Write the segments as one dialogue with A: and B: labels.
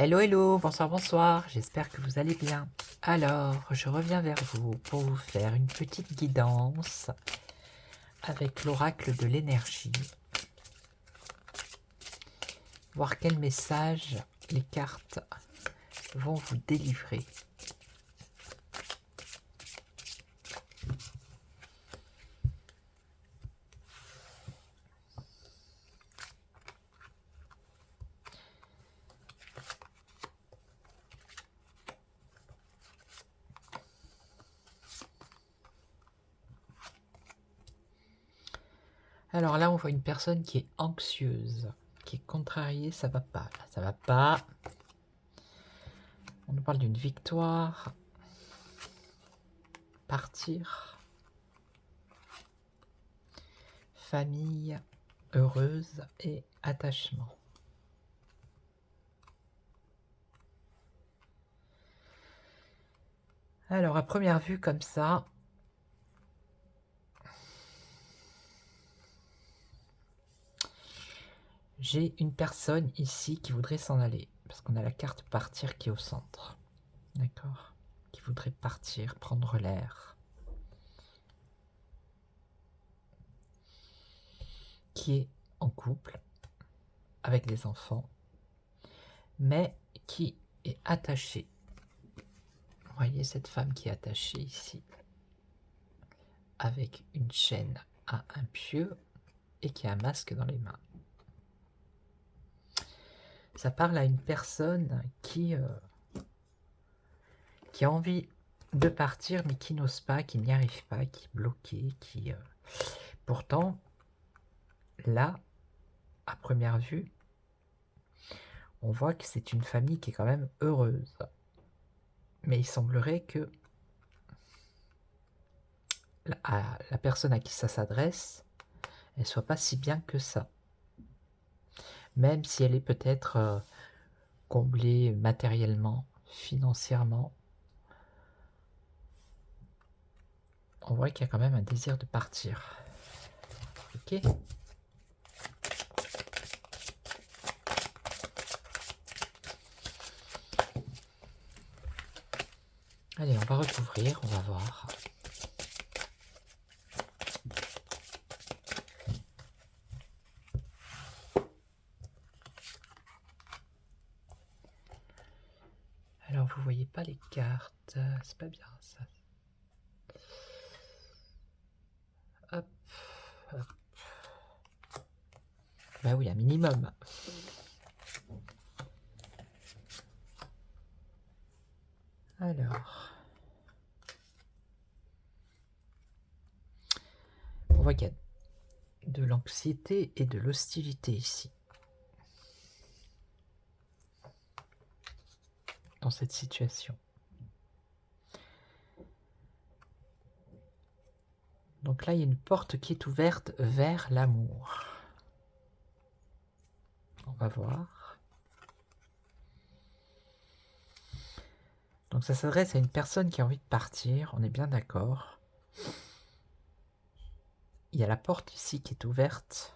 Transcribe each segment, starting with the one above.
A: Hello, hello, bonsoir, bonsoir, j'espère que vous allez bien. Alors, je reviens vers vous pour vous faire une petite guidance avec l'oracle de l'énergie. Voir quel message les cartes vont vous délivrer. Alors là, on voit une personne qui est anxieuse, qui est contrariée, ça va pas, là, ça va pas. On nous parle d'une victoire, partir, famille heureuse et attachement. Alors, à première vue, comme ça, j'ai une personne ici qui voudrait s'en aller, parce qu'on a la carte partir qui est au centre, d'accord? Qui voudrait partir, prendre l'air, qui est en couple, avec des enfants, mais qui est attachée. Vous voyez cette femme qui est attachée ici, avec une chaîne à un pieu et qui a un masque dans les mains. Ça parle à une personne qui a envie de partir, mais qui n'ose pas, qui n'y arrive pas, qui est bloqué, qui... Pourtant, là, à première vue, on voit que c'est une famille qui est quand même heureuse. Mais il semblerait que la personne à qui ça s'adresse, elle soit pas si bien que ça. Même si elle est peut-être comblée matériellement, financièrement, on voit qu'il y a quand même un désir de partir. Ok ? Allez, on va recouvrir, on va voir. Alors, vous voyez pas les cartes, c'est pas bien ça. Hop, hop. Bah oui, un minimum. Alors, on voit qu'il y a de l'anxiété et de l'hostilité ici. Dans cette situation. Donc là, il y a une porte qui est ouverte vers l'amour. On va voir. Donc ça s'adresse à une personne qui a envie de partir, on est bien d'accord. Il y a la porte ici qui est ouverte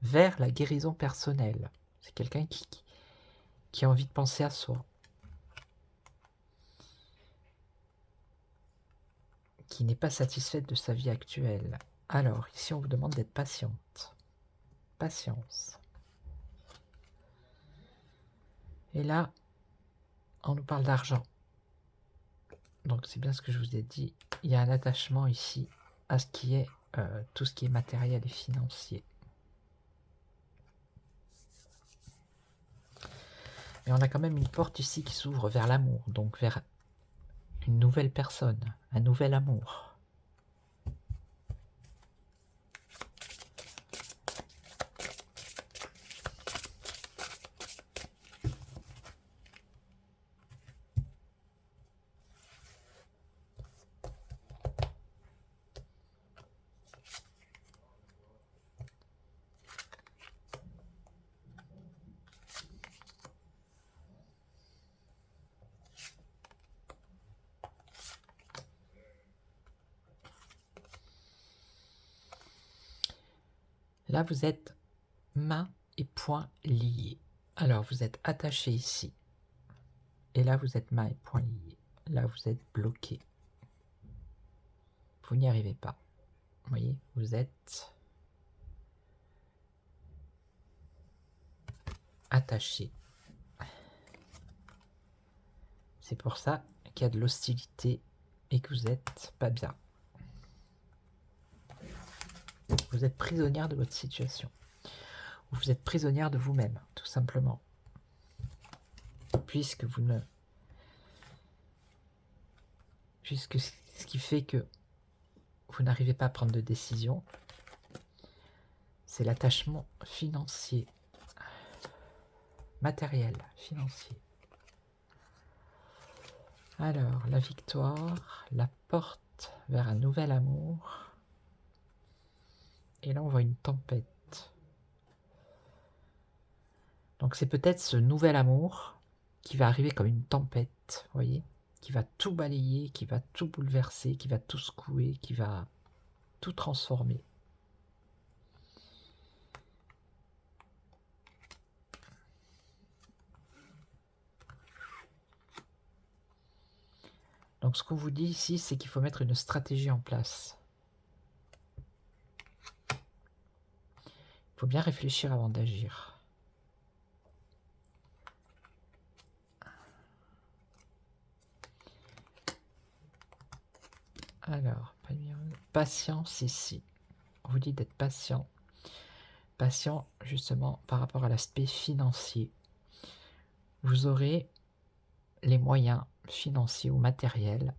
A: vers la guérison personnelle. C'est quelqu'un qui a envie de penser à soi. Qui n'est pas satisfaite de sa vie actuelle. Alors, ici on vous demande d'être patiente. Patience. Et là, on nous parle d'argent. Donc c'est bien ce que je vous ai dit. Il y a un attachement ici à ce qui est tout ce qui est matériel et financier. Mais on a quand même une porte ici qui s'ouvre vers l'amour, donc vers une nouvelle personne, un nouvel amour. Là, vous êtes mains et poings liés. Alors, vous êtes attaché ici. Et là, vous êtes mains et poings liés. Là, vous êtes bloqué. Vous n'y arrivez pas. Vous voyez, vous êtes attaché. C'est pour ça qu'il y a de l'hostilité et que vous n'êtes pas bien. Vous êtes prisonnière de votre situation. Vous êtes prisonnière de vous-même, tout simplement. Puisque vous ne... Puisque ce qui fait que vous n'arrivez pas à prendre de décision, c'est l'attachement financier, matériel, financier. Alors, la victoire, la porte vers un nouvel amour. Et là, on voit une tempête. Donc, c'est peut-être ce nouvel amour qui va arriver comme une tempête, vous voyez, qui va tout balayer, qui va tout bouleverser, qui va tout secouer, qui va tout transformer. Donc, ce qu'on vous dit ici, c'est qu'il faut mettre une stratégie en place. Il faut bien réfléchir avant d'agir. Alors, patience ici. On vous dit d'être patient. Patient, justement, par rapport à l'aspect financier. Vous aurez les moyens financiers ou matériels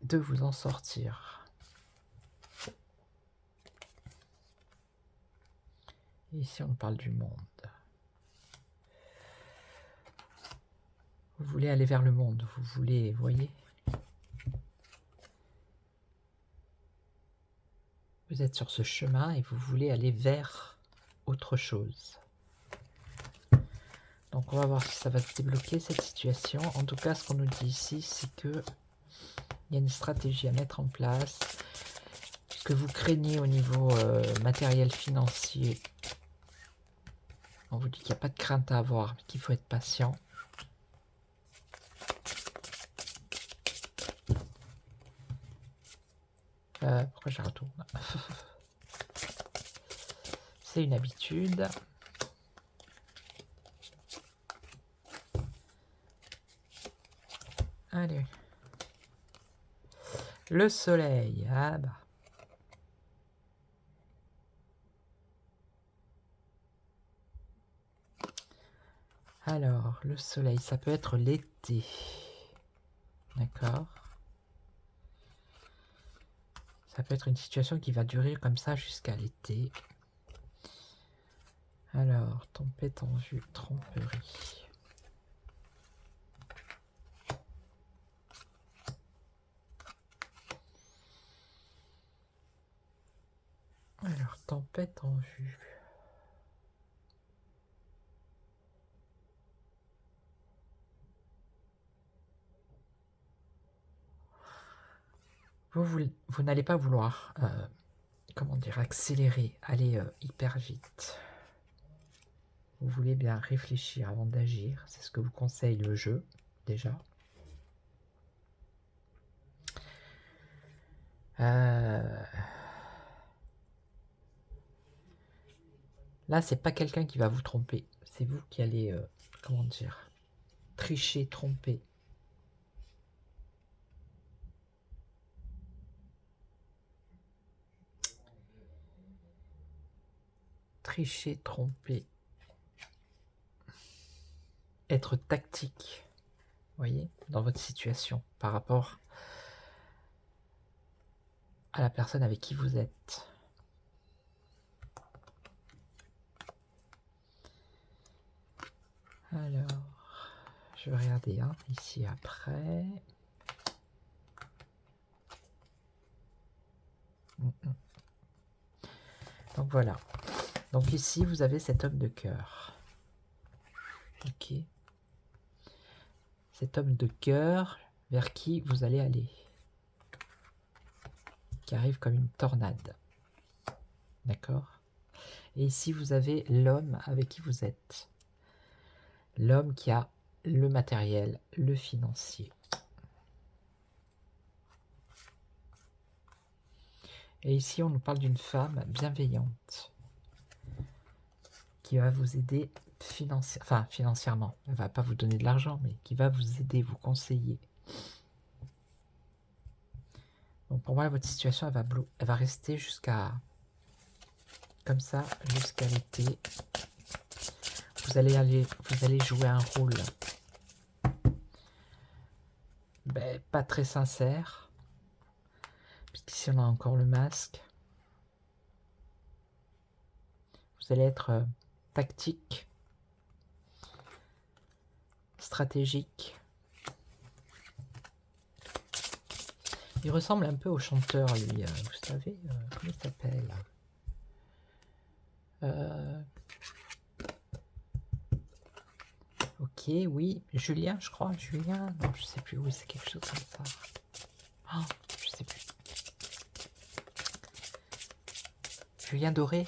A: de vous en sortir. Ici, on parle du monde. Vous voulez aller vers le monde, vous voulez, vous voyez, vous êtes sur ce chemin et vous voulez aller vers autre chose. Donc on va voir si ça va se débloquer cette situation. En tout cas, ce qu'on nous dit ici, c'est que il y a une stratégie à mettre en place. Ce que vous craignez au niveau matériel financier, on vous dit qu'il n'y a pas de crainte à avoir, mais qu'il faut être patient. Pourquoi je retourne? C'est une habitude. Allez. Le soleil. Ah bah. Alors, le soleil, ça peut être l'été. D'accord? Ça peut être une situation qui va durer comme ça jusqu'à l'été. Alors, tempête en vue, tromperie. Alors, tempête en vue. Vous n'allez pas vouloir, comment dire, accélérer, aller hyper vite. Vous voulez bien réfléchir avant d'agir. C'est ce que vous conseille le jeu, déjà. Là, c'est pas quelqu'un qui va vous tromper. C'est vous qui allez, comment dire, tricher, tromper. Tricher, tromper. Être tactique, vous voyez, dans votre situation, par rapport à la personne avec qui vous êtes. Alors, je vais regarder ici après. Donc voilà. Donc ici, vous avez cet homme de cœur. Ok. Cet homme de cœur vers qui vous allez aller. Qui arrive comme une tornade. D'accord? Et ici, vous avez l'homme avec qui vous êtes. L'homme qui a le matériel, le financier. Et ici, on nous parle d'une femme bienveillante qui va vous aider financièrement. Elle ne va pas vous donner de l'argent, mais qui va vous aider, vous conseiller. Donc pour moi, votre situation, elle va rester jusqu'à... Comme ça, jusqu'à l'été. Vous allez jouer un rôle pas très sincère. Puisqu'ici, on a encore le masque. Vous allez être tactique, stratégique. Il ressemble un peu au chanteur, lui. Vous savez, comment il s'appelle Ok, oui, Julien, je crois. Julien, non, je sais plus. Oui, c'est quelque chose comme ça. Oh, je sais plus. Julien Doré.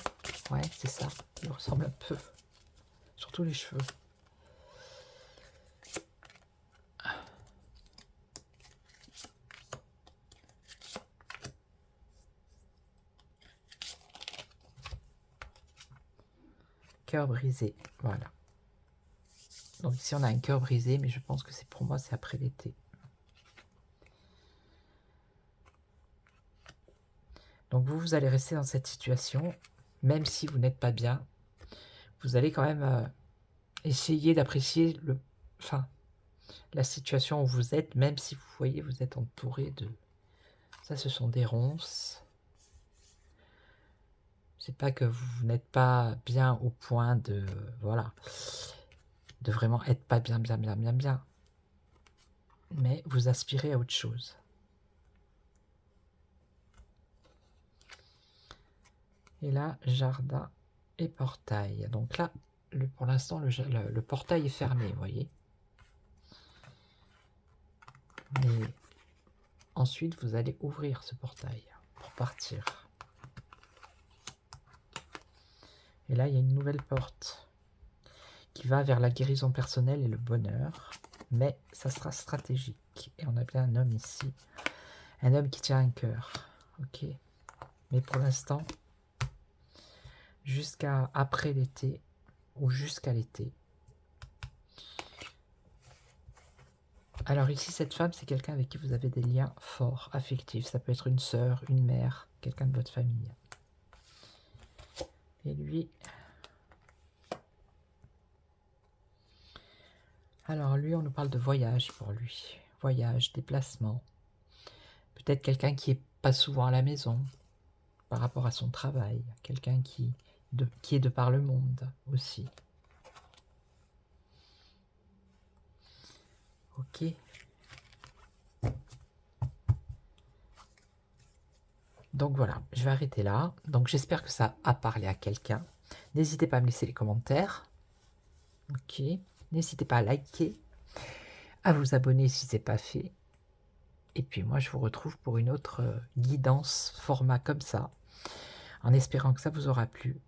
A: Ouais, c'est ça. Il ressemble un peu. Surtout les cheveux. Cœur brisé, voilà. Donc ici on a un cœur brisé, mais je pense que c'est pour moi, c'est après l'été. Donc vous allez rester dans cette situation, même si vous n'êtes pas bien. Vous allez quand même essayer d'apprécier la situation où vous êtes, même si vous voyez, vous êtes entouré de... Ça, ce sont des ronces. C'est pas que vous n'êtes pas bien au point de... Voilà. De vraiment être pas bien. Mais vous aspirez à autre chose. Et là, jardin et portail. Donc là, pour l'instant, le portail est fermé, vous voyez. Mais ensuite, vous allez ouvrir ce portail pour partir. Et là, il y a une nouvelle porte qui va vers la guérison personnelle et le bonheur. Mais ça sera stratégique. Et on a bien un homme ici. Un homme qui tient un cœur. Ok. Mais pour l'instant, jusqu'à après l'été, ou jusqu'à l'été. Alors ici, cette femme, c'est quelqu'un avec qui vous avez des liens forts, affectifs. Ça peut être une sœur, une mère, quelqu'un de votre famille. Et lui... Alors lui, on nous parle de voyage pour lui. Voyage, déplacement. Peut-être quelqu'un qui est pas souvent à la maison par rapport à son travail. Quelqu'un qui est de par le monde aussi. Ok. Donc voilà, je vais arrêter là. Donc j'espère que ça a parlé à quelqu'un. N'hésitez pas à me laisser les commentaires. Ok. N'hésitez pas à liker, à vous abonner si ce n'est pas fait. Et puis moi, je vous retrouve pour une autre guidance, format comme ça, en espérant que ça vous aura plu.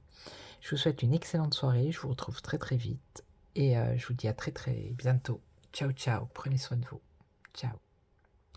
A: Je vous souhaite une excellente soirée, je vous retrouve très très vite. Et je vous dis à très très bientôt. Ciao ciao, prenez soin de vous. Ciao.